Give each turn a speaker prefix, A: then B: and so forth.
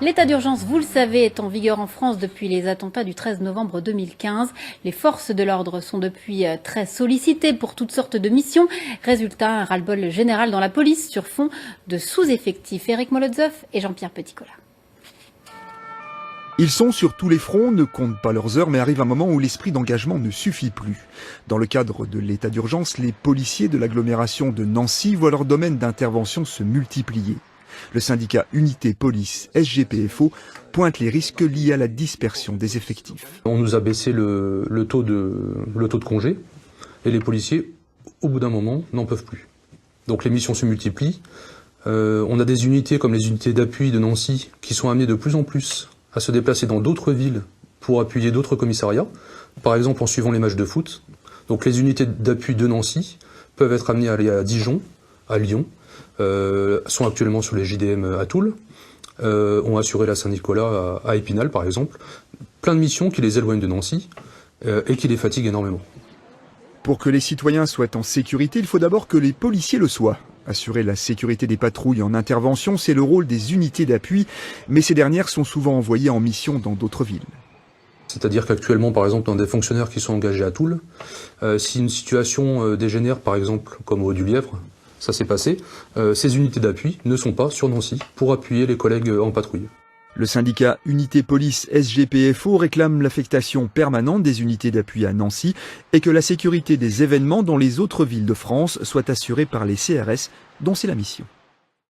A: L'état d'urgence, vous le savez, est en vigueur en France depuis les attentats du 13 novembre 2015. Les forces de l'ordre sont depuis très sollicitées pour toutes sortes de missions. Résultat, un ras-le-bol général dans la police sur fond de sous-effectifs. Éric Molotzov et Jean-Pierre Petitcola.
B: Ils sont sur tous les fronts, ne comptent pas leurs heures, mais arrive un moment où l'esprit d'engagement ne suffit plus. Dans le cadre de l'état d'urgence, les policiers de l'agglomération de Nancy voient leur domaine d'intervention se multiplier. Le syndicat Unité Police SGPFO pointe les risques liés à la dispersion des effectifs.
C: On nous a baissé le taux de congé et les policiers, au bout d'un moment, n'en peuvent plus. Donc les missions se multiplient. On a des unités comme les unités d'appui de Nancy qui sont amenées de plus en plus à se déplacer dans d'autres villes pour appuyer d'autres commissariats, par exemple en suivant les matchs de foot. Donc les unités d'appui de Nancy peuvent être amenées à aller à Dijon, à Lyon, sont actuellement sur les JDM à Toul, ont assuré la Saint-Nicolas à Épinal par exemple. Plein de missions qui les éloignent de Nancy et qui les fatiguent énormément.
B: Pour que les citoyens soient en sécurité, il faut d'abord que les policiers le soient. Assurer la sécurité des patrouilles en intervention, c'est le rôle des unités d'appui, mais ces dernières sont souvent envoyées en mission dans d'autres villes.
C: C'est-à-dire qu'actuellement, par exemple, dans des fonctionnaires qui sont engagés à Toul, si une situation dégénère, par exemple, comme au Haut-du-Lièvre, ça s'est passé, ces unités d'appui ne sont pas sur Nancy pour appuyer les collègues en patrouille.
B: Le syndicat Unité Police SGPFO réclame l'affectation permanente des unités d'appui à Nancy et que la sécurité des événements dans les autres villes de France soit assurée par les CRS dont c'est la mission.